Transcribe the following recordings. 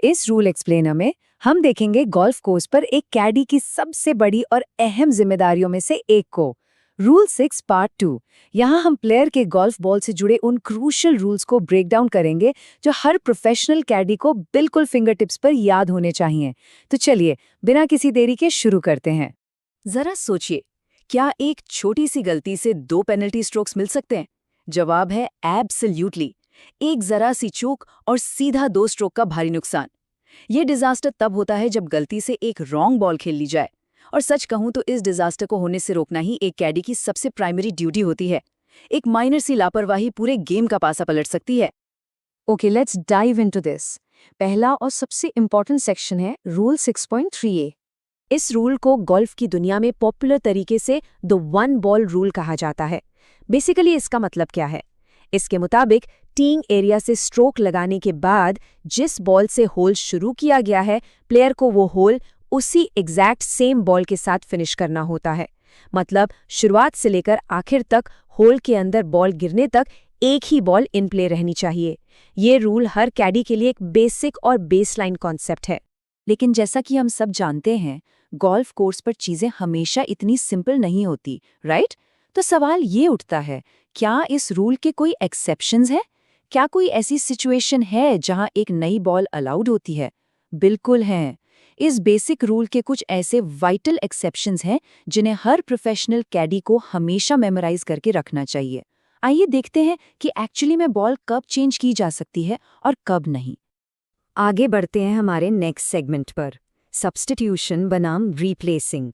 इस rule explainer में हम देखेंगे गोल्फ कोर्स पर एक कैडी की सबसे बड़ी और अहम जिम्मेदारियों में से एक को। Rule 6 part 2। यहाँ हम प्लेयर के गोल्फ बॉल से जुड़े उन क्रूशियल रूल्स को ब्रेक डाउन करेंगे जो हर प्रोफेशनल कैडी को बिल्कुल फिंगर टिप्स पर याद होने चाहिए। तो चलिए बिना किसी देरी के शुरू करते हैं। जरा सोचिए, क्या एक छोटी सी गलती से 2 पेनल्टी स्ट्रोक्स मिल सकते हैं? जवाब है एब्सोल्यूटली। एक जरा सी चूक और सीधा 2 स्ट्रोक का भारी नुकसान। ये डिजास्टर तब होता है जब गलती से एक रॉन्ग बॉल खेल ली जाए। और सच कहूं तो इस डिजास्टर को होने से रोकना ही एक कैडी की सबसे प्राइमरी ड्यूटी होती है। एक माइनर सी लापरवाही पूरे गेम का पासा पलट सकती है। Okay, let's dive into this. पहला और सबसे इम्पोर्टेंट सेक्शन है रूल 6.3a। इस रूल को गोल्फ की दुनिया में पॉपुलर तरीके से द 1 बॉल रूल कहा जाता है। बेसिकली इसका मतलब क्या है? इसके मुताबिक टीइंग एरिया से स्ट्रोक लगाने के बाद जिस बॉल से होल शुरू किया गया है, प्लेयर को वो होल उसी एग्जैक्ट सेम बॉल के साथ फिनिश करना होता है। मतलब शुरुआत से लेकर आखिर तक होल के अंदर बॉल गिरने तक एक ही बॉल इन प्ले रहनी चाहिए। ये रूल हर कैडी के लिए एक बेसिक और बेसलाइन कॉन्सेप्ट है। लेकिन जैसा कि हम सब जानते हैं, गोल्फ कोर्स पर चीजें हमेशा इतनी सिंपल नहीं होती, राइट? तो सवाल ये उठता है, क्या इस रूल के कोई एक्सेप्शंस है? क्या कोई ऐसी सिचुएशन है जहां एक नई बॉल अलाउड होती है? बिल्कुल हैं। इस बेसिक रूल के कुछ ऐसे वाइटल एक्सेप्शंस हैं जिन्हें हर प्रोफेशनल कैडी को हमेशा मेमोराइज करके रखना चाहिए। आइए देखते हैं कि एक्चुअली में बॉल कब चेंज की जा सकती है और कब नहीं। आगे बढ़ते हैं हमारे नेक्स्ट सेगमेंट पर, सब्स्टिट्यूशन बनाम रिप्लेसिंग।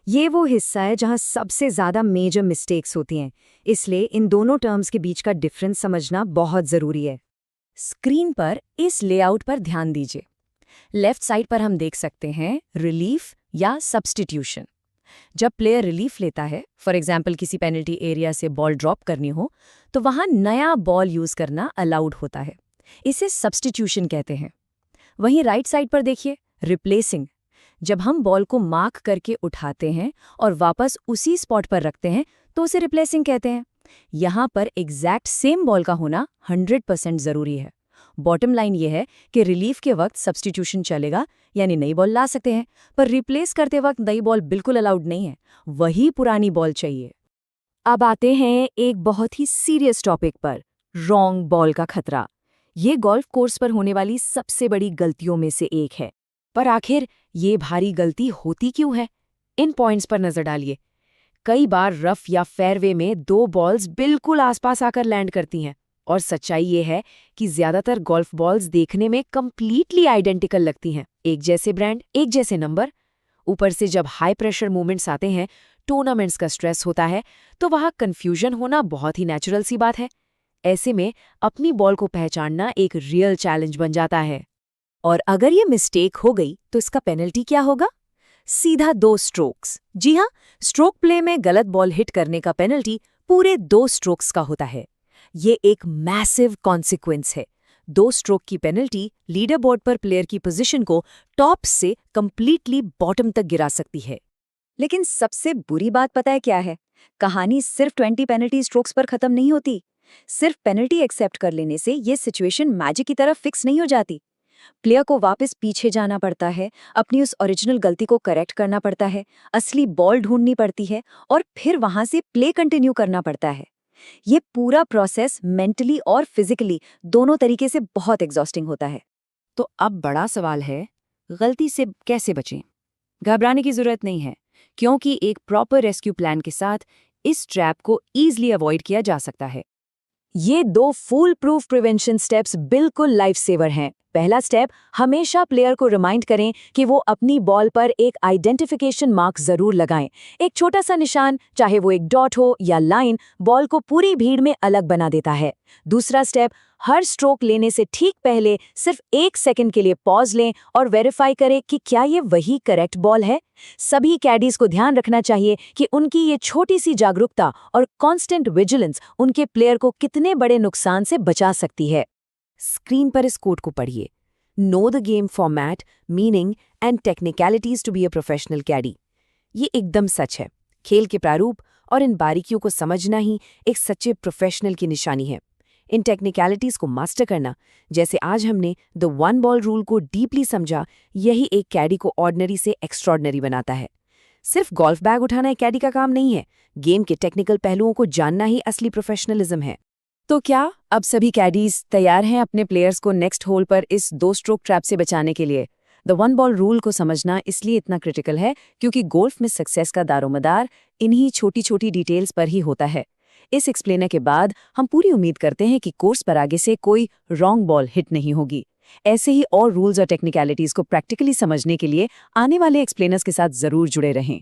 ये वो हिस्सा है जहां सबसे ज़्यादा मेजर मिस्टेक्स होती हैं, इसलिए इन दोनों टर्म्स के बीच का डिफरेंस समझना बहुत ज़रूरी है। स्क्रीन पर इस लेआउट पर ध्यान दीजिए। लेफ्ट साइड पर हम देख सकते हैं रिलीफ या सब्स्टिट्यूशन। जब प्लेयर रिलीफ लेता है, फॉर एग्जाम्पल किसी पेनल्टी एरिया से बॉल ड्रॉप करनी हो, तो वहां नया बॉल यूज करना अलाउड होता है। इसे सब्स्टिट्यूशन कहते हैं। वहीं राइट साइड पर देखिए, रिप्लेसिंग। जब हम बॉल को मार्क करके उठाते हैं और वापस उसी स्पॉट पर रखते हैं, तो उसे रिप्लेसिंग कहते हैं। यहां पर एग्जैक्ट सेम बॉल का होना 100% जरूरी है। बॉटम लाइन ये है कि रिलीफ के वक्त सब्स्टिट्यूशन चलेगा, यानी नई बॉल ला सकते हैं, पर रिप्लेस करते वक्त नई बॉल बिल्कुल अलाउड नहीं है, वही पुरानी बॉल चाहिए। अब आते हैं एक बहुत ही सीरियस टॉपिक पर, रॉन्ग बॉल का खतरा। ये गोल्फ कोर्स पर होने वाली सबसे बड़ी गलतियों में से एक है। पर आखिर ये भारी गलती होती क्यों है? इन पॉइंट्स पर नजर डालिए। कई बार रफ या फेयरवे में 2 बॉल्स बिल्कुल आसपास आकर लैंड करती हैं, और सच्चाई ये है कि ज्यादातर गोल्फ बॉल्स देखने में कंप्लीटली आइडेंटिकल लगती हैं। एक जैसे ब्रांड, एक जैसे नंबर। ऊपर से जब हाई प्रेशर मूवमेंट्स आते हैं, टूर्नामेंट्स का स्ट्रेस होता है, तो वहाँ कन्फ्यूजन होना बहुत ही नेचुरल सी बात है। ऐसे में अपनी बॉल को पहचानना एक रियल चैलेंज बन जाता है। और अगर ये मिस्टेक हो गई तो इसका पेनल्टी क्या होगा? सीधा 2 स्ट्रोक्स। जी हाँ, स्ट्रोक प्ले में गलत बॉल हिट करने का पेनल्टी पूरे 2 स्ट्रोक्स का होता है। ये एक मैसिव कॉन्सिक्वेंस है। 2 स्ट्रोक की पेनल्टी लीडर बोर्ड पर प्लेयर की पोजीशन को टॉप से कंप्लीटली बॉटम तक गिरा सकती है। लेकिन सबसे बुरी बात पता है क्या है? कहानी सिर्फ 20 पेनल्टी स्ट्रोक्स पर खत्म नहीं होती। सिर्फ पेनल्टी एक्सेप्ट कर लेने से ये सिचुएशन मैजिक की तरह फिक्स नहीं हो जाती। प्लेयर को वापस पीछे जाना पड़ता है, अपनी उस ओरिजिनल गलती को करेक्ट करना पड़ता है, असली बॉल ढूंढनी पड़ती है और फिर वहां से प्ले कंटिन्यू करना पड़ता है। ये पूरा प्रोसेस मेंटली और फिजिकली दोनों तरीके से बहुत एग्जॉस्टिंग होता है। तो अब बड़ा सवाल है, गलती से कैसे बचें? घबराने की जरूरत नहीं है, क्योंकि एक प्रॉपर रेस्क्यू प्लान के साथ इस ट्रैप को ईजिली अवॉइड किया जा सकता है। ये 2 फूल प्रूफ प्रिवेंशन स्टेप्स बिल्कुल लाइफ सेवर हैं। पहला स्टेप, हमेशा प्लेयर को रिमाइंड करें कि वो अपनी बॉल पर एक आइडेंटिफिकेशन मार्क जरूर लगाएं। एक छोटा सा निशान, चाहे वो एक डॉट हो या लाइन, बॉल को पूरी भीड़ में अलग बना देता है। दूसरा स्टेप, हर स्ट्रोक लेने से ठीक पहले सिर्फ 1 सेकंड के लिए पॉज लें और वेरीफाई करें कि क्या ये वही करेक्ट बॉल है। सभी कैडीज को ध्यान रखना चाहिए कि उनकी ये छोटी सी जागरूकता और कांस्टेंट विजिलेंस उनके प्लेयर को कितने बड़े नुकसान से बचा सकती है। स्क्रीन पर इस कोड को पढ़िए, know the game format, meaning and technicalities to be a professional caddie. ये एकदम सच है। खेल के प्रारूप और इन बारीकियों को समझना ही एक सच्चे प्रोफेशनल की निशानी है। इन टेक्निकलिटीज को मास्टर करना, जैसे आज हमने द वन बॉल रूल को डीपली समझा, यही एक कैडी को ऑर्डिनरी से एक्स्ट्रॉर्डिनरी बनाता है। सिर्फ गोल्फ बैग उठाना एक कैडी का काम नहीं है, गेम के टेक्निकल पहलुओं को जानना ही असली प्रोफेशनलिज्म है। तो क्या अब सभी कैडीज तैयार हैं अपने प्लेयर्स को नेक्स्ट होल पर इस 2 स्ट्रोक ट्रैप से बचाने के लिए? द वन बॉल रूल को समझना इसलिए इतना क्रिटिकल है क्योंकि गोल्फ में सक्सेस का दारोमदार इन्हीं छोटी छोटी डिटेल्स पर ही होता है। इस एक्सप्लेनर के बाद हम पूरी उम्मीद करते हैं कि कोर्स पर आगे से कोई रॉन्ग बॉल हिट नहीं होगी। ऐसे ही और रूल्स और टेक्निकलिटीज को प्रैक्टिकली समझने के लिए आने वाले एक्सप्लेनर्स के साथ जरूर जुड़े रहें।